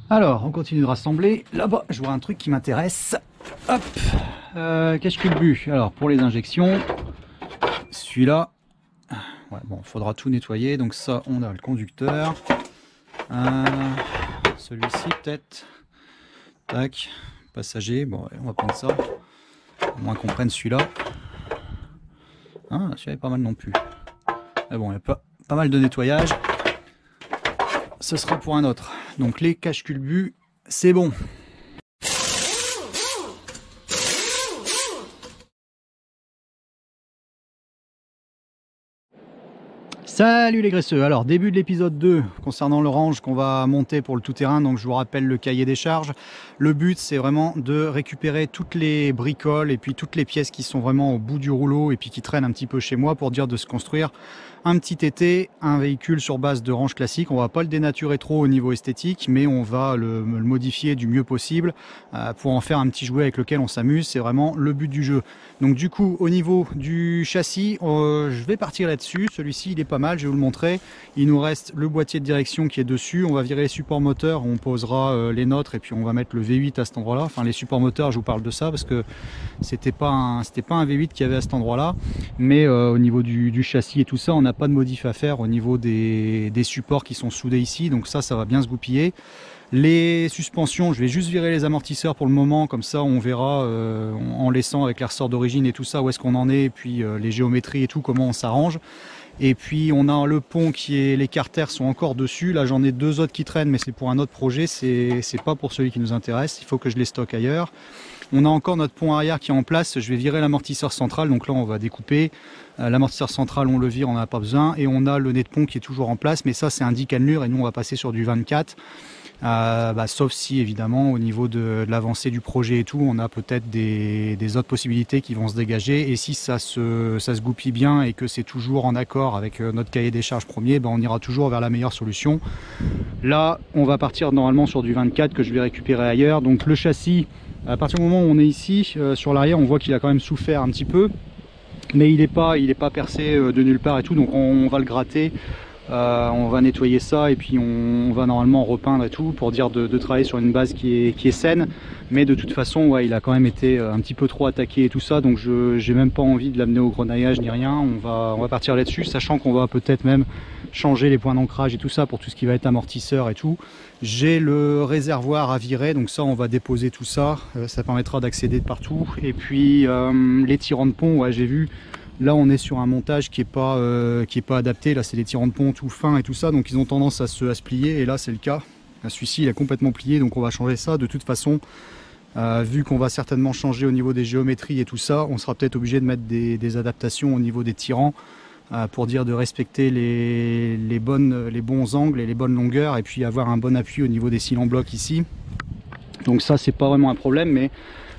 Alors, on continue de rassembler. Là-bas, je vois un truc qui m'intéresse. Hop, cache-culbut. Alors, pour les injections, celui-là, ouais, bon, faudra tout nettoyer. Donc ça, on a le conducteur. Celui-ci, peut-être. Tac, passager. Bon, ouais, on va prendre ça. Au moins qu'on prenne celui-là. Ah, celui-là est pas mal non plus. Mais bon, il y a pas mal de nettoyage. Ce sera pour un autre. Donc les cache-culbut, c'est bon. Salut les graisseux. Alors début de l'épisode 2 concernant le range qu'on va monter pour le tout-terrain. Donc je vous rappelle le cahier des charges. Le but c'est vraiment de récupérer toutes les bricoles et puis toutes les pièces qui sont vraiment au bout du rouleau et puis qui traînent un petit peu chez moi pour dire de se construire un petit TT, un véhicule sur base de range classique. On va pas le dénaturer trop au niveau esthétique, mais on va le modifier du mieux possible pour en faire un petit jouet avec lequel on s'amuse. C'est vraiment le but du jeu. Donc du coup au niveau du châssis, je vais partir là-dessus. Celui-ci il est pas mal, je vais vous le montrer. Il nous reste le boîtier de direction qui est dessus. On va virer les supports moteurs, on posera les nôtres et puis on va mettre le V8 à cet endroit-là. Enfin les supports moteurs, je vous parle de ça parce que c'était pas un V8 qu'il y avait à cet endroit-là. Mais au niveau du châssis et tout ça, on n'a pas de modif à faire au niveau des supports qui sont soudés ici. Donc ça va bien se goupiller. Les suspensions, je vais juste virer les amortisseurs pour le moment, comme ça on verra en laissant avec les ressorts d'origine et tout ça où est-ce qu'on en est, et puis les géométries et tout, comment on s'arrange. Et puis on a le pont qui est, les carters sont encore dessus, là j'en ai deux autres qui traînent mais c'est pour un autre projet, c'est pas pour celui qui nous intéresse, il faut que je les stocke ailleurs. On a encore notre pont arrière qui est en place, je vais virer l'amortisseur central, donc là on va découper. L'amortisseur central on le vire, on n'en a pas besoin, et on a le nez de pont qui est toujours en place, mais ça c'est un 10 cannelures et nous on va passer sur du 24. Sauf si évidemment au niveau de l'avancée du projet et tout, on a peut-être des autres possibilités qui vont se dégager, et si ça se goupille bien et que c'est toujours en accord avec notre cahier des charges premier, on ira toujours vers la meilleure solution. Là on va partir normalement sur du 24 que je vais récupérer ailleurs. Donc le châssis, à partir du moment où on est ici sur l'arrière, on voit qu'il a quand même souffert un petit peu, mais il est pas percé de nulle part et tout, donc on va le gratter. On va nettoyer ça et puis on va normalement repeindre et tout pour dire de travailler sur une base qui est saine, mais de toute façon ouais, il a quand même été un petit peu trop attaqué et tout ça, donc j'ai même pas envie de l'amener au grenaillage ni rien. On va partir là-dessus, sachant qu'on va peut-être même changer les points d'ancrage et tout ça pour tout ce qui va être amortisseur et tout. J'ai le réservoir à virer, donc ça on va déposer tout ça, ça permettra d'accéder de partout. Et puis les tirants de pont, ouais, j'ai vu. Là on est sur un montage qui est pas adapté, là c'est des tirants de pont tout fins et tout ça, donc ils ont tendance à se plier, et là c'est le cas. Celui-ci il a complètement plié, donc on va changer ça. De toute façon, vu qu'on va certainement changer au niveau des géométries et tout ça, on sera peut-être obligé de mettre des adaptations au niveau des tirants pour dire de respecter les bons angles et les bonnes longueurs, et puis avoir un bon appui au niveau des cils en bloc ici. Donc ça c'est pas vraiment un problème, mais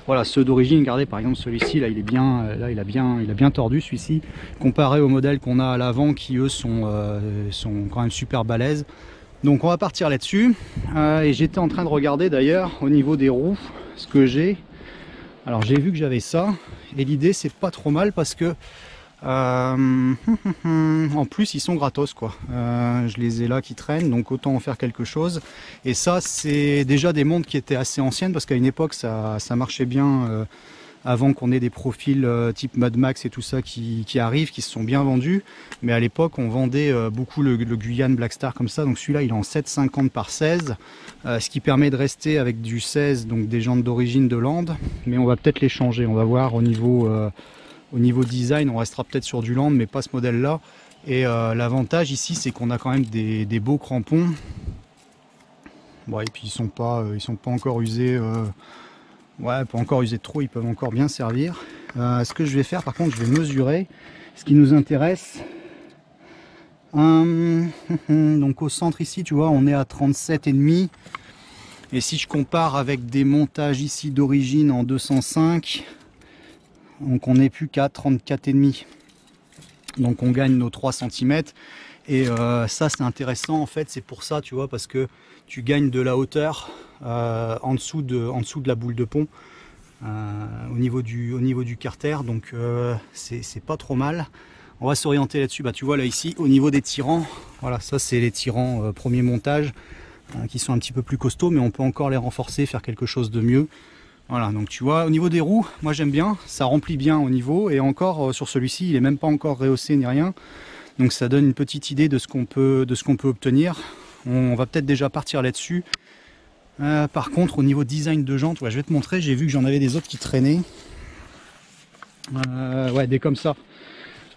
voilà, ceux d'origine, regardez par exemple celui-ci, là il est bien, là il a bien tordu celui-ci, comparé aux modèles qu'on a à l'avant qui eux sont quand même super balèzes. Donc on va partir là-dessus. Et j'étais en train de regarder d'ailleurs au niveau des roues ce que j'ai. Alors j'ai vu que j'avais ça, et l'idée c'est pas trop mal parce que en plus ils sont gratos quoi. Je les ai là qui traînent, donc autant en faire quelque chose. Et ça c'est déjà des montres qui étaient assez anciennes, parce qu'à une époque ça marchait bien avant qu'on ait des profils type Mad Max et tout ça qui arrivent, qui se sont bien vendus. Mais à l'époque on vendait beaucoup le Guyane Blackstar comme ça, donc celui-là il est en 7,50 par 16, ce qui permet de rester avec du 16, donc des jantes d'origine de Land. Mais on va peut-être les changer, on va voir au niveau design, on restera peut-être sur du Land, mais pas ce modèle-là. Et l'avantage ici, c'est qu'on a quand même des beaux crampons. Bon, et puis ils sont pas encore usés. Ouais, pas encore usés de trop, ils peuvent encore bien servir. Ce que je vais faire, par contre, je vais mesurer ce qui nous intéresse. Donc au centre ici, tu vois, on est à 37,5. Et si je compare avec des montages ici d'origine en 205, donc on n'est plus qu'à 34,5. Donc on gagne nos 3 cm. Et ça c'est intéressant en fait, c'est pour ça, tu vois, parce que tu gagnes de la hauteur en dessous de la boule de pont, au niveau du carter. Donc c'est pas trop mal. On va s'orienter là-dessus. Bah tu vois là ici au niveau des tirants, voilà, ça c'est les tirants premier montage. qui sont un petit peu plus costauds, mais on peut encore les renforcer, faire quelque chose de mieux. Voilà, donc tu vois, au niveau des roues, moi j'aime bien, ça remplit bien au niveau, et encore sur celui-ci, il est même pas encore rehaussé ni rien, donc ça donne une petite idée de ce qu'on peut obtenir. On va peut-être déjà partir là-dessus. Par contre, au niveau design de jantes, ouais, je vais te montrer, j'ai vu que j'en avais des autres qui traînaient. Ouais, des comme ça.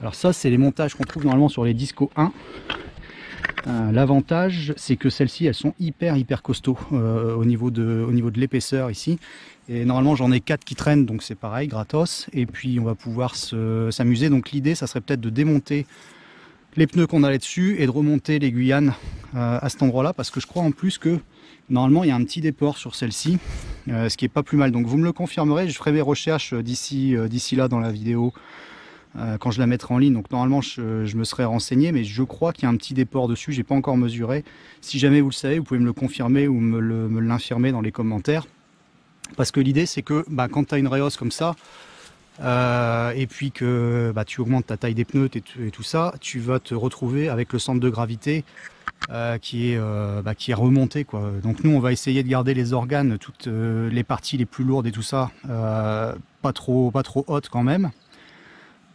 Alors ça, c'est les montages qu'on trouve normalement sur les Disco 1. L'avantage, c'est que celles-ci, elles sont hyper costauds au niveau de l'épaisseur ici. Et normalement, j'en ai 4 qui traînent, donc c'est pareil, gratos. Et puis, on va pouvoir s'amuser. Donc l'idée, ça serait peut-être de démonter les pneus qu'on a là-dessus et de remonter les Guyanes à cet endroit-là, parce que je crois en plus que normalement, il y a un petit déport sur celle-ci, ce qui est pas plus mal. Donc vous me le confirmerez, je ferai mes recherches d'ici là dans la vidéo. Quand je la mettrai en ligne, donc normalement je me serais renseigné, mais je crois qu'il y a un petit déport dessus, j'ai pas encore mesuré. Si jamais vous le savez, vous pouvez me le confirmer ou me l'infirmer dans les commentaires, parce que l'idée c'est que quand tu as une rehausse comme ça, et puis que tu augmentes ta taille des pneus et tout ça, tu vas te retrouver avec le centre de gravité qui est remonté, quoi. Donc nous on va essayer de garder les organes, toutes les parties les plus lourdes et tout ça, pas trop hautes quand même,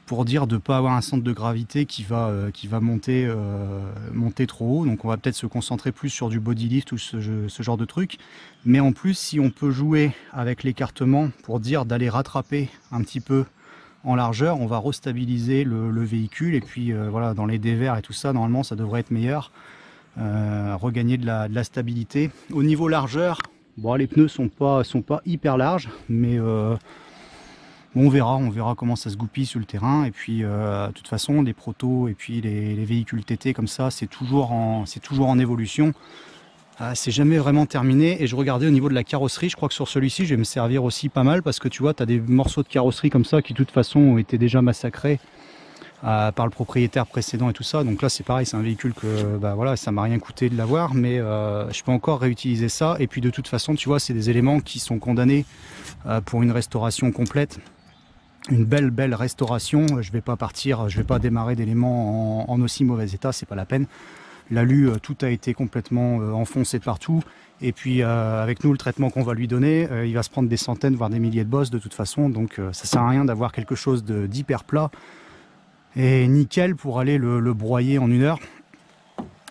pour dire de ne pas avoir un centre de gravité qui va monter trop haut. Donc on va peut-être se concentrer plus sur du bodylift ou ce genre de truc. Mais en plus, si on peut jouer avec l'écartement pour dire d'aller rattraper un petit peu en largeur, on va restabiliser le véhicule. Et puis voilà, dans les dévers et tout ça, normalement ça devrait être meilleur. Regagner de la stabilité. Au niveau largeur, bon, les pneus sont pas hyper larges, mais on verra comment ça se goupille sur le terrain. Et puis de toute façon, les protos et puis les véhicules TT comme ça, c'est toujours en évolution. C'est jamais vraiment terminé. Et je regardais au niveau de la carrosserie, je crois que sur celui-ci je vais me servir aussi pas mal, parce que tu vois, tu as des morceaux de carrosserie comme ça qui de toute façon ont été déjà massacrés par le propriétaire précédent et tout ça. Donc là c'est pareil, c'est un véhicule que voilà, ça m'a rien coûté de l'avoir, mais je peux encore réutiliser ça. Et puis de toute façon, tu vois, c'est des éléments qui sont condamnés pour une restauration complète. Une belle restauration. Je vais pas démarrer d'éléments en aussi mauvais état, c'est pas la peine. L'alu, tout a été complètement enfoncé partout. Et puis avec nous, le traitement qu'on va lui donner, il va se prendre des centaines voire des milliers de bosses de toute façon. Donc ça sert à rien d'avoir quelque chose d'hyper plat et nickel pour aller le broyer en 1 heure.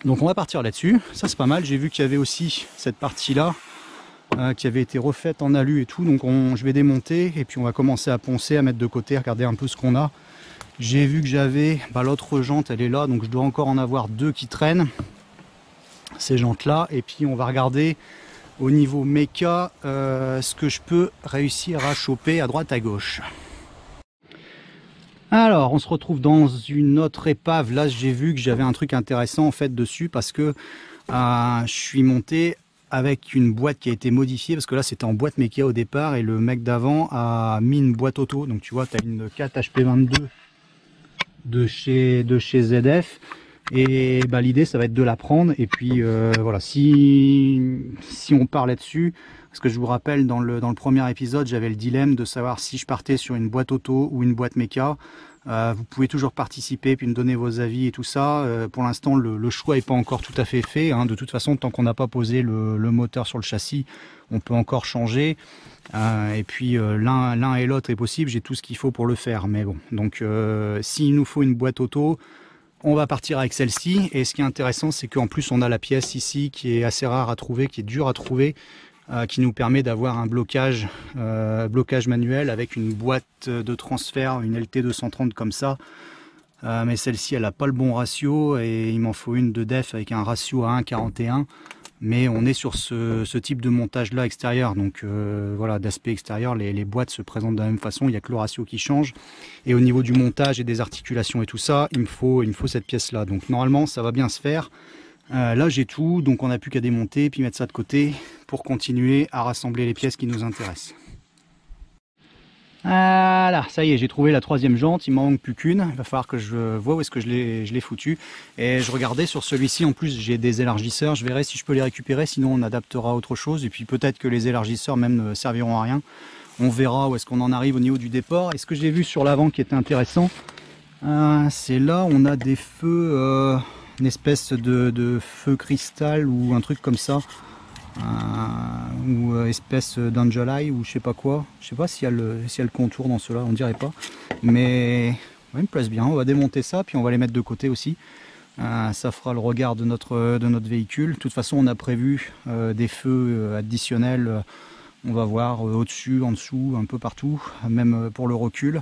Donc on va partir là-dessus. Ça c'est pas mal. J'ai vu qu'il y avait aussi cette partie là qui avait été refaite en alu et tout, donc je vais démonter et puis on va commencer à poncer, à mettre de côté, regarder un peu ce qu'on a. J'ai vu que j'avais l'autre jante, elle est là, donc je dois encore en avoir 2 qui traînent, ces jantes là. Et puis on va regarder au niveau méca ce que je peux réussir à choper à droite à gauche. Alors on se retrouve dans une autre épave. Là j'ai vu que j'avais un truc intéressant en fait dessus, parce que je suis monté avec une boîte qui a été modifiée, parce que là c'était en boîte Mekia au départ et le mec d'avant a mis une boîte auto. Donc tu vois, tu as une 4 HP22 de chez ZF, et l'idée ça va être de la prendre. Et puis voilà, si on part là-dessus, parce que je vous rappelle, dans le premier épisode j'avais le dilemme de savoir si je partais sur une boîte auto ou une boîte Mekia. Vous pouvez toujours participer puis me donner vos avis et tout ça. Pour l'instant le choix n'est pas encore tout à fait fait, hein. De toute façon, tant qu'on n'a pas posé le moteur sur le châssis, on peut encore changer. Et puis l'un et l'autre est possible, j'ai tout ce qu'il faut pour le faire. Mais bon, donc s'il nous faut une boîte auto, on va partir avec celle-ci. Et ce qui est intéressant, c'est qu'en plus on a la pièce ici qui est assez rare à trouver, qui est dure à trouver, qui nous permet d'avoir un blocage manuel avec une boîte de transfert, une LT230 comme ça. Mais celle-ci elle n'a pas le bon ratio, et il m'en faut une de def avec un ratio à 1,41. Mais on est sur ce type de montage là extérieur, donc voilà, d'aspect extérieur, les boîtes se présentent de la même façon, il n'y a que le ratio qui change. Et au niveau du montage et des articulations et tout ça, il me faut cette pièce là. Donc normalement ça va bien se faire. Là j'ai tout, donc on n'a plus qu'à démonter puis mettre ça de côté pour continuer à rassembler les pièces qui nous intéressent. Voilà, ça y est, j'ai trouvé la 3e jante, il m'en manque plus qu'une. Il va falloir que je vois où est-ce que je l'ai foutu. Et je regardais sur celui-ci, en plus j'ai des élargisseurs, je verrai si je peux les récupérer, sinon on adaptera à autre chose. Et puis peut-être que les élargisseurs même ne serviront à rien. On verra où est-ce qu'on en arrive au niveau du départ. Et ce que j'ai vu sur l'avant qui était intéressant, c'est là on a des feux une espèce de feu cristal ou un truc comme ça. Ou espèce d'Angel Eye ou je sais pas quoi. Je sais pas s'il y a le contour dans cela, on dirait pas. Mais ouais, il me place bien. On va démonter ça, puis on va les mettre de côté aussi. Ça fera le regard de notre véhicule. De toute façon, on a prévu des feux additionnels. On va voir au-dessus, en dessous, un peu partout, même pour le recul.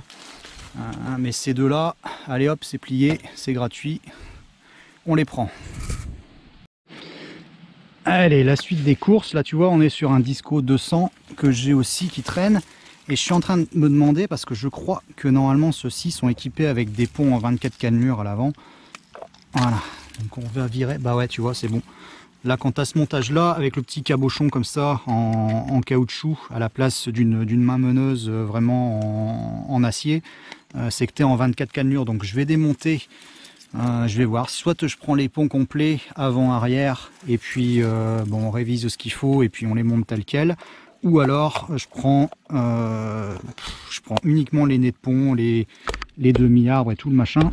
Mais ces deux-là, allez hop, c'est plié, c'est gratuit. On les prend. Allez, la suite des courses, là tu vois on est sur un Disco 200 que j'ai aussi qui traîne et je suis en train de me demander parce que je crois que normalement ceux-ci sont équipés avec des ponts en 24 cannelures à l'avant. Voilà, donc on va virer, bah ouais tu vois c'est bon. Là quand tu as ce montage là avec le petit cabochon comme ça en caoutchouc à la place d'une main meneuse vraiment en acier, c'est que tu es en 24 cannelures donc je vais démonter. Je vais voir, soit je prends les ponts complets avant-arrière et puis bon, on révise ce qu'il faut et puis on les monte tel quel, ou alors je prends uniquement les nez de pont, les demi-arbres et tout le machin,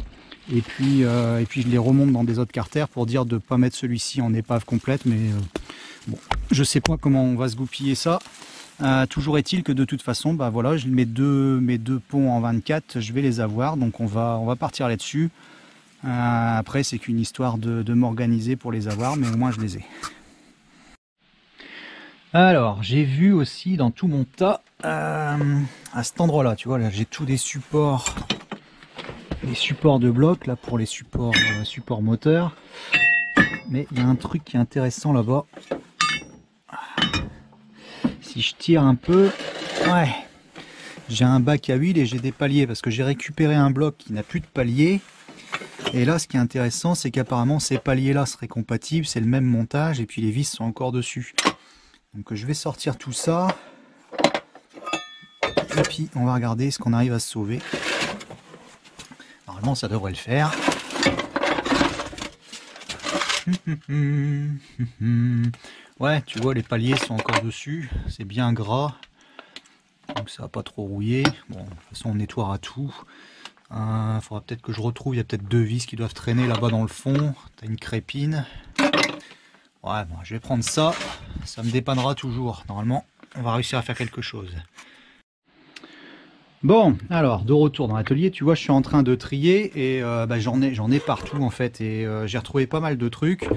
et puis je les remonte dans des autres carters pour dire de ne pas mettre celui-ci en épave complète, mais bon, je sais pas comment on va se goupiller ça. Toujours est-il que de toute façon, bah voilà, mes deux ponts en 24, je vais les avoir, donc on va partir là-dessus. Après c'est qu'une histoire de m'organiser pour les avoir, mais au moins je les ai. Alors j'ai vu aussi dans tout mon tas à cet endroit là, tu vois, là j'ai tous des supports de blocs là pour les supports moteurs, mais il y a un truc qui est intéressant là-bas. Si je tire un peu, ouais, j'ai un bac à huile et j'ai des paliers parce que j'ai récupéré un bloc qui n'a plus de palier. Et là, ce qui est intéressant, c'est qu'apparemment ces paliers-là seraient compatibles, c'est le même montage, et puis les vis sont encore dessus. Donc je vais sortir tout ça, et puis on va regarder ce qu'on arrive à se sauver. Normalement, ça devrait le faire. Ouais, tu vois, les paliers sont encore dessus, c'est bien gras, donc ça va pas trop rouiller. Bon, de toute façon, on nettoiera tout. Il faudra peut-être que je retrouve, il y a peut-être deux vis qui doivent traîner là-bas dans le fond. T'as une crépine. Ouais, bon, je vais prendre ça. Ça me dépannera toujours. Normalement, on va réussir à faire quelque chose. Bon, alors, de retour dans l'atelier, tu vois, je suis en train de trier et j'en ai partout en fait. Et j'ai retrouvé pas mal de trucs.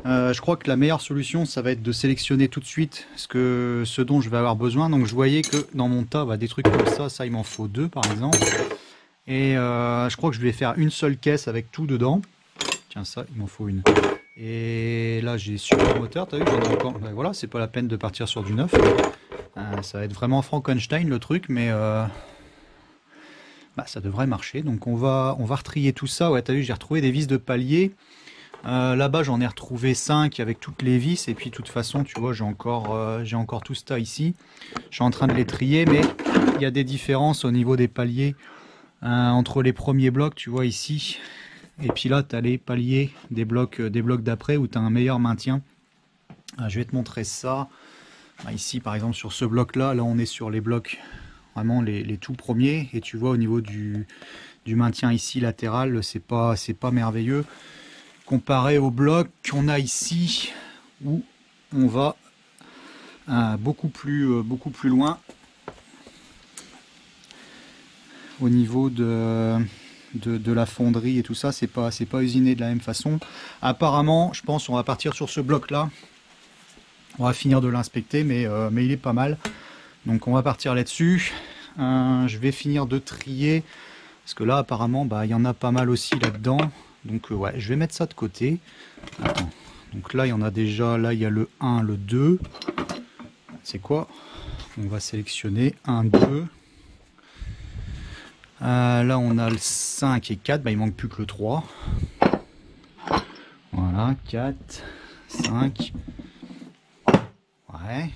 Je crois que la meilleure solution, ça va être de sélectionner tout de suite ce dont je vais avoir besoin. Donc, je voyais que dans mon tas, des trucs comme ça, il m'en faut deux par exemple. Et je crois que je vais faire une seule caisse avec tout dedans. Tiens, ça, il m'en faut une. Et là, j'ai super moteur, t'as vu, j'en ai encore. Voilà, c'est pas la peine de partir sur du neuf. Ça va être vraiment Frankenstein le truc, mais ça devrait marcher. Donc on va retrier tout ça. Ouais, t'as vu, j'ai retrouvé des vis de palier. Là-bas, j'en ai retrouvé 5 avec toutes les vis. Et puis, de toute façon, tu vois, j'ai encore tout ça ici. Je suis en train de les trier, mais il y a des différences au niveau des paliers. Entre les premiers blocs, tu vois ici, et puis là tu as les paliers des blocs d'après où tu as un meilleur maintien. Je vais te montrer ça. Ici par exemple sur ce bloc là on est sur les blocs vraiment les tout premiers, et tu vois au niveau du maintien ici latéral, c'est pas merveilleux comparé au bloc qu'on a ici où on va beaucoup plus loin au niveau de la fonderie et tout ça. C'est pas usiné de la même façon. Apparemment, je pense on va partir sur ce bloc là. On va finir de l'inspecter, mais il est pas mal. Donc on va partir là-dessus. Je vais finir de trier parce que là apparemment il y en a pas mal aussi là-dedans. Donc ouais, je vais mettre ça de côté. Attends. Donc là il y en a déjà, là il y a le 1, le 2. C'est quoi? On va sélectionner 1, 2. Là on a le 5 et 4, il manque plus que le 3. Voilà, 4, 5. Ouais.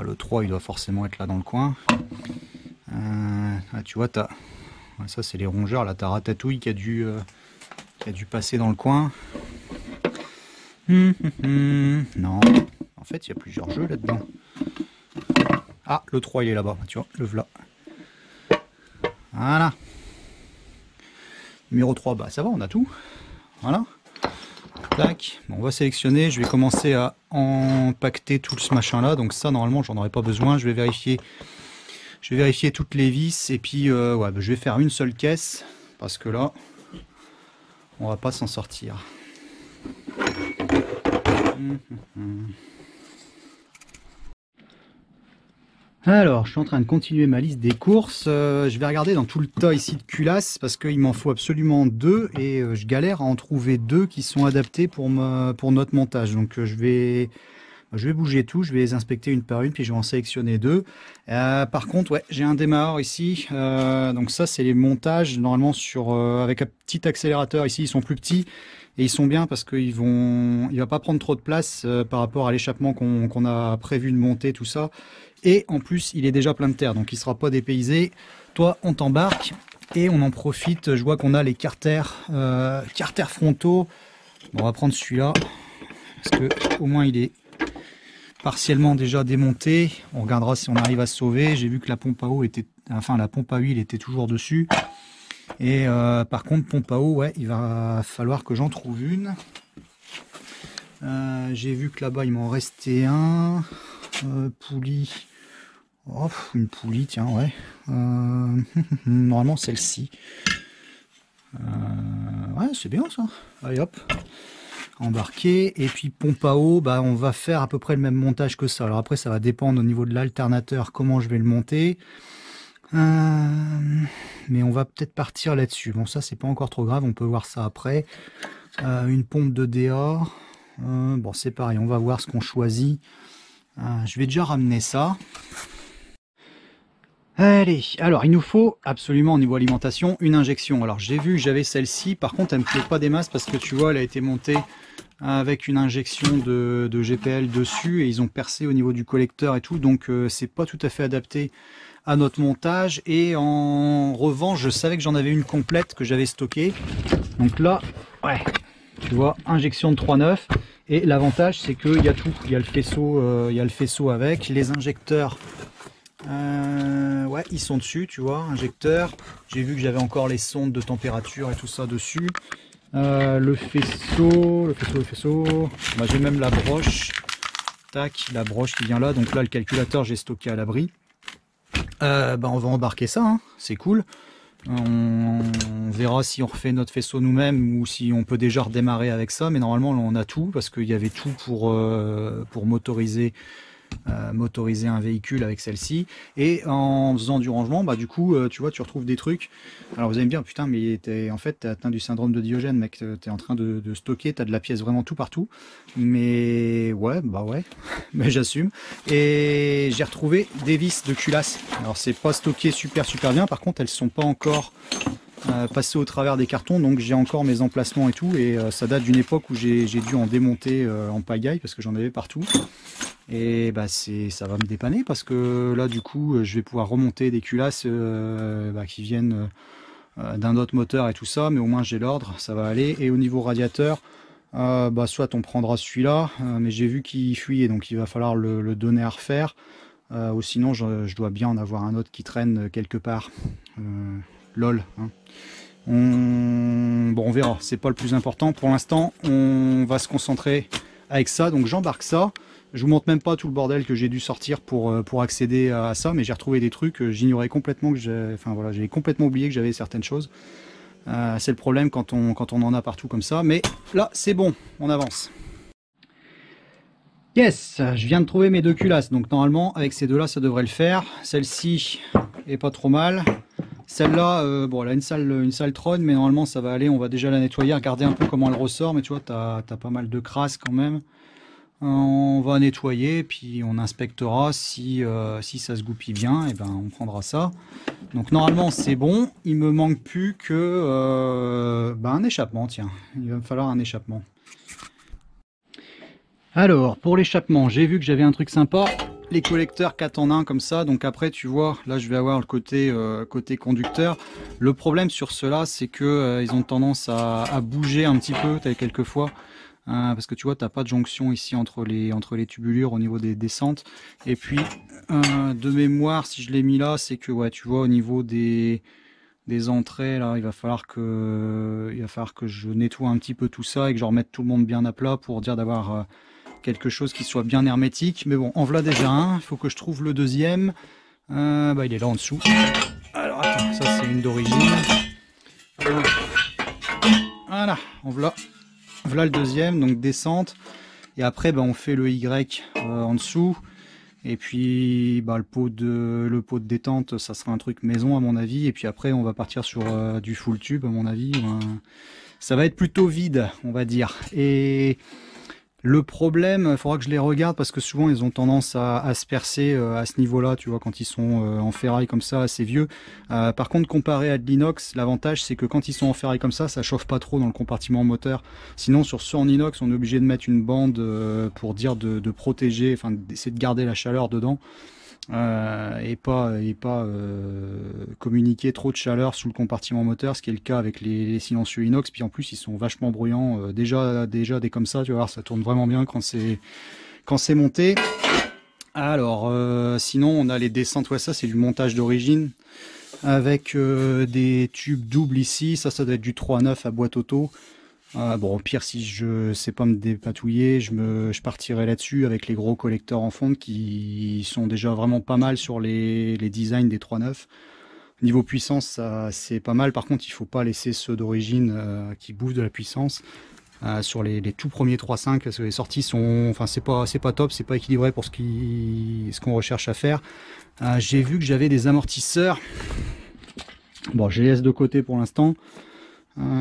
Le 3 il doit forcément être là dans le coin. Tu vois, ça c'est les rongeurs, là t'as Ratatouille qui a dû passer dans le coin. Non, en fait il y a plusieurs jeux là-dedans. Ah, le 3 il est là-bas, tu vois, le voilà. Voilà. Numéro 3, ça va, on a tout. Voilà. Tac. Bon, on va sélectionner, je vais commencer à empaqueter tout ce machin là, donc ça normalement j'en aurai pas besoin. Je vais vérifier toutes les vis et puis ouais, bah, je vais faire une seule caisse parce que là on va pas s'en sortir. Alors, je suis en train de continuer ma liste des courses. Je vais regarder dans tout le tas ici de culasses parce qu'il m'en faut absolument 2 et je galère à en trouver 2 qui sont adaptés pour notre montage. Donc je vais bouger tout, je vais les inspecter une par une puis je vais en sélectionner 2. Par contre, ouais, j'ai un démarreur ici. Donc ça, c'est les montages normalement avec un petit accélérateur ici. Ils sont plus petits et ils sont bien parce qu'il va pas prendre trop de place par rapport à l'échappement qu'on a prévu de monter, tout ça. Et en plus, il est déjà plein de terre, donc il ne sera pas dépaysé. Toi, on t'embarque et on en profite. Je vois qu'on a les carters frontaux. Bon, on va prendre celui-là parce que au moins il est partiellement déjà démonté. On regardera si on arrive à se sauver. J'ai vu que la pompe à eau la pompe à huile était toujours dessus. Et par contre, pompe à eau, ouais, il va falloir que j'en trouve une. J'ai vu que là-bas il m'en restait un. Poulie. Oh, une poulie, tiens, ouais. Normalement celle-ci. Ouais, c'est bien ça. Allez hop. Embarqué. Et puis pompe à eau, bah, on va faire à peu près le même montage que ça. Alors après, ça va dépendre au niveau de l'alternateur comment je vais le monter. Mais on va peut-être partir là-dessus. Bon, ça, c'est pas encore trop grave. On peut voir ça après. Une pompe de DA. Bon, c'est pareil. On va voir ce qu'on choisit. Je vais déjà ramener ça. Allez, alors il nous faut absolument au niveau alimentation une injection. Alors j'ai vu que j'avais celle-ci, par contre elle me plaît pas des masses parce que tu vois elle a été montée avec une injection de GPL dessus et ils ont percé au niveau du collecteur et tout, donc c'est pas tout à fait adapté à notre montage. Et en revanche je savais que j'en avais une complète que j'avais stockée, donc là ouais, tu vois, injection de 3,9 et l'avantage c'est qu'il y a tout, il y a le faisceau avec les injecteurs. Ouais, ils sont dessus, tu vois, injecteur. J'ai vu que j'avais encore les sondes de température et tout ça dessus. Le faisceau. Bah, j'ai même la broche. Tac, la broche qui vient là. Donc là, le calculateur, j'ai stocké à l'abri. Bah, on va embarquer ça, hein. C'est cool. On verra si on refait notre faisceau nous-mêmes ou si on peut déjà redémarrer avec ça. Mais normalement, là, on a tout parce qu'il y avait tout pour motoriser un véhicule avec celle-ci. Et en faisant du rangement, bah du coup tu vois, tu retrouves des trucs. Alors vous allez me dire putain, mais en fait t'es atteint du syndrome de Diogène, mec, t'es en train de stocker, t'as de la pièce vraiment tout partout. Mais ouais, bah ouais, mais j'assume. Et j'ai retrouvé des vis de culasse. Alors c'est pas stocké super bien, par contre elles sont pas encore passées au travers des cartons, donc j'ai encore mes emplacements et tout, et ça date d'une époque où j'ai dû en démonter en pagaille parce que j'en avais partout. Et bah ça va me dépanner parce que là du coup je vais pouvoir remonter des culasses qui viennent d'un autre moteur et tout ça, mais au moins j'ai l'ordre, ça va aller. Et au niveau radiateur, soit on prendra celui-là, mais j'ai vu qu'il fuyait, donc il va falloir le donner à refaire, ou sinon je dois bien en avoir un autre qui traîne quelque part. Lol, hein. Bon, on verra, c'est pas le plus important pour l'instant. On va se concentrer avec ça, donc j'embarque ça. Je vous montre même pas tout le bordel que j'ai dû sortir pour accéder à ça, mais j'ai retrouvé des trucs, j'ignorais complètement j'avais complètement oublié que j'avais certaines choses. C'est le problème quand on en a partout comme ça, mais là c'est bon, on avance. Yes, je viens de trouver mes 2 culasses, donc normalement avec ces 2 là ça devrait le faire. Celle-ci est pas trop mal. Celle-là, bon, elle a une sale trogne, mais normalement ça va aller. On va déjà la nettoyer, regarder un peu comment elle ressort, mais tu vois, t'as pas mal de crasse quand même. On va nettoyer, puis on inspectera si ça se goupille bien, et ben on prendra ça. Donc normalement c'est bon, il me manque plus que un échappement, tiens, il va me falloir un échappement. Alors pour l'échappement, j'ai vu que j'avais un truc sympa, les collecteurs 4 en 1 comme ça, donc après tu vois, là je vais avoir le côté conducteur. Le problème sur ceux-là, c'est que ils ont tendance à bouger un petit peu, quelquefois. Parce que tu vois, t'as pas de jonction ici entre les tubulures au niveau des descentes. Et puis de mémoire, si je l'ai mis là, c'est que ouais, tu vois, au niveau des des entrées là, il va falloir que je nettoie un petit peu tout ça et que je remette tout le monde bien à plat pour dire d'avoir quelque chose qui soit bien hermétique. Mais bon, en voilà déjà un, il faut que je trouve le deuxième. Bah, il est là en dessous. Alors attends, ça c'est une d'origine. Voilà, voilà le deuxième, donc descente. Et après bah, on fait le Y en dessous. Et puis bah, le pot de détente, ça sera un truc maison à mon avis. Et puis après on va partir sur du full tube à mon avis. Ça va être plutôt vide, on va dire. Et le problème, il faudra que je les regarde parce que souvent ils ont tendance à se percer à ce niveau-là, tu vois, quand ils sont en ferraille comme ça, assez vieux. Par contre, comparé à de l'inox, l'avantage c'est que quand ils sont en ferraille comme ça chauffe pas trop dans le compartiment moteur. Sinon, sur ceux en inox, on est obligé de mettre une bande pour dire de protéger, enfin d'essayer de garder la chaleur dedans. Et pas communiquer trop de chaleur sous le compartiment moteur, ce qui est le cas avec les silencieux inox. Puis en plus ils sont vachement bruyants, déjà des comme ça, tu vas voir, ça tourne vraiment bien quand c'est monté. Alors sinon on a les descentes, ouais, ça c'est du montage d'origine avec des tubes doubles ici, ça doit être du 3.9 à boîte auto. Bon, au pire, si je sais pas me dépatouiller, je partirai là-dessus avec les gros collecteurs en fonte qui sont déjà vraiment pas mal sur les designs des 3.9. Niveau puissance, ça c'est pas mal. Par contre, il faut pas laisser ceux d'origine qui bouffent de la puissance. Sur les tout premiers 3.5, parce que les sorties sont, enfin c'est pas top, c'est pas équilibré pour ce qu'on recherche à faire. J'ai vu que j'avais des amortisseurs. Bon, je les laisse de côté pour l'instant.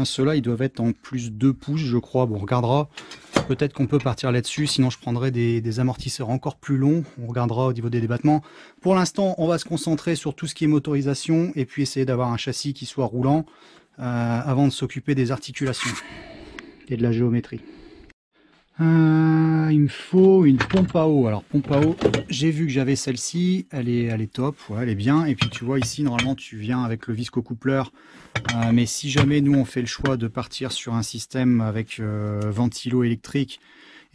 Ceux-là, ils doivent être en plus 2 pouces, je crois. Bon, on regardera. Peut-être qu'on peut partir là-dessus. Sinon, je prendrai des amortisseurs encore plus longs. On regardera au niveau des débattements. Pour l'instant, on va se concentrer sur tout ce qui est motorisation et puis essayer d'avoir un châssis qui soit roulant avant de s'occuper des articulations et de la géométrie. Il me faut une pompe à eau. Alors pompe à eau, j'ai vu que j'avais celle-ci, elle est top, ouais, elle est bien. Et puis tu vois ici, normalement tu viens avec le viscocoupleur. Mais si jamais nous on fait le choix de partir sur un système avec ventilo électrique,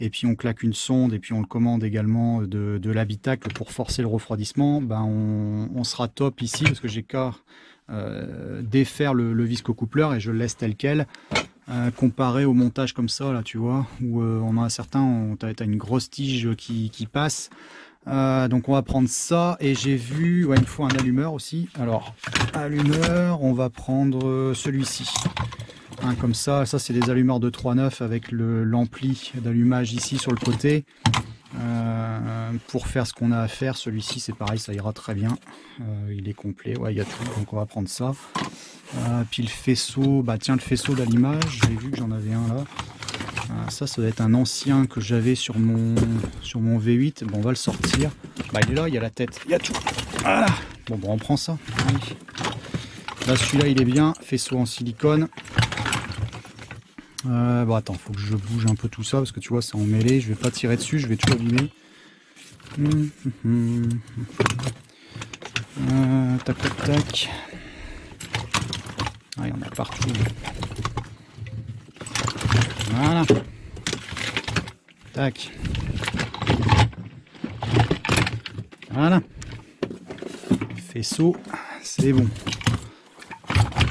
et puis on claque une sonde, et puis on le commande également de l'habitacle pour forcer le refroidissement, ben on sera top ici, parce que j'ai qu'à défaire le viscocoupleur et je le laisse tel quel. Comparé au montage comme ça là, tu vois, où on a certains, t'as une grosse tige qui passe. Donc on va prendre ça, et j'ai vu, ouais, il me faut un allumeur aussi. Alors allumeur, on va prendre celui-ci, comme ça c'est des allumeurs de 3.9 avec l'ampli d'allumage ici sur le côté. Pour faire ce qu'on a à faire, celui-ci c'est pareil, ça ira très bien. Il est complet, ouais, il y a tout, donc on va prendre ça. Puis le faisceau, bah tiens, le faisceau d'allumage, j'ai vu que j'en avais un là. Ça doit être un ancien que j'avais sur mon V8. Bon, on va le sortir. Bah il est là, il y a la tête, il y a tout. Voilà. Bon, on prend ça. Allez. Là celui-là il est bien, faisceau en silicone. Bon attends, faut que je bouge un peu tout ça parce que tu vois c'est emmêlé, je vais pas tirer dessus, je vais tout abîmer. Tac tac tac. Ah, il y en a partout. Voilà. Tac. Voilà. Faisceau, c'est bon.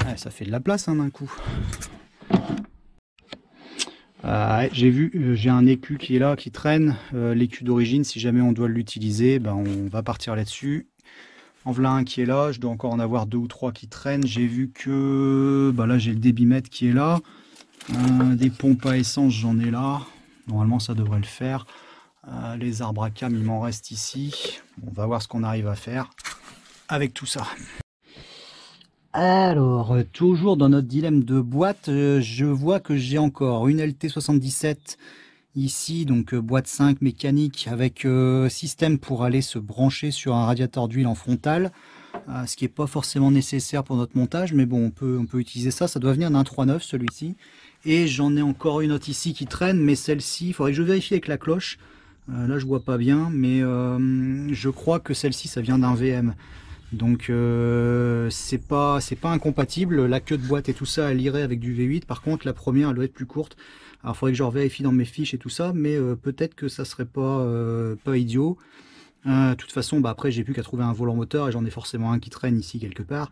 Ah, ça fait de la place d'un coup. Ouais, j'ai vu, j'ai un écu qui est là, qui traîne. L'écu d'origine, si jamais on doit l'utiliser, ben on va partir là-dessus. En voilà un qui est là, je dois encore en avoir 2 ou 3 qui traînent. J'ai vu que bah là j'ai le débitmètre qui est là. Des pompes à essence, j'en ai là. Normalement ça devrait le faire. Les arbres à cam, il m'en reste ici. On va voir ce qu'on arrive à faire avec tout ça. Alors, toujours dans notre dilemme de boîte, je vois que j'ai encore une LT77 ici, donc boîte 5 mécanique avec système pour aller se brancher sur un radiateur d'huile en frontal, ce qui n'est pas forcément nécessaire pour notre montage, mais bon, on peut utiliser ça. Ça doit venir d'un 3.9 celui-ci. Et j'en ai encore une autre ici qui traîne, mais celle-ci, il faudrait que je vérifie avec la cloche. Là je vois pas bien, mais je crois que celle-ci ça vient d'un VM. Donc c'est pas incompatible. La queue de boîte et tout ça elle irait avec du V8. Par contre la première elle doit être plus courte. Alors il faudrait que je vérifie dans mes fiches et tout ça, mais peut-être que ça serait pas idiot. De toute façon, bah, après j'ai plus qu'à trouver un volant moteur et j'en ai forcément un qui traîne ici quelque part.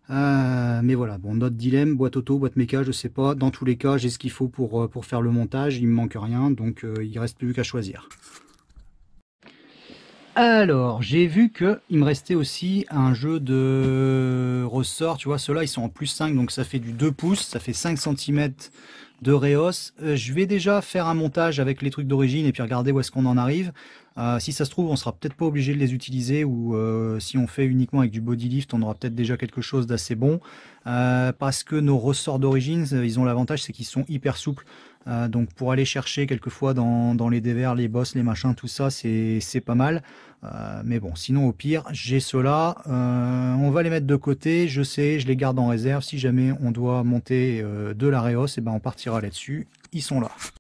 Mais voilà, bon, notre dilemme, boîte auto, boîte méca, je sais pas. Dans tous les cas, j'ai ce qu'il faut pour faire le montage, il me manque rien, donc il reste plus qu'à choisir. Alors, j'ai vu que il me restait aussi un jeu de ressort, tu vois, ceux-là ils sont en plus 5, donc ça fait du 2 pouces, ça fait 5 centimètres de Réos. Je vais déjà faire un montage avec les trucs d'origine et puis regarder où est-ce qu'on en arrive. Si ça se trouve, on sera peut-être pas obligé de les utiliser, ou si on fait uniquement avec du bodylift, on aura peut-être déjà quelque chose d'assez bon. Parce que nos ressorts d'origine, ils ont l'avantage, c'est qu'ils sont hyper souples. Donc pour aller chercher quelquefois dans les dévers, les bosses, les machins, tout ça, c'est pas mal. Mais bon, sinon au pire, j'ai ceux-là. On va les mettre de côté, je sais, je les garde en réserve. Si jamais on doit monter de la Réos, et ben on partira là-dessus. Ils sont là.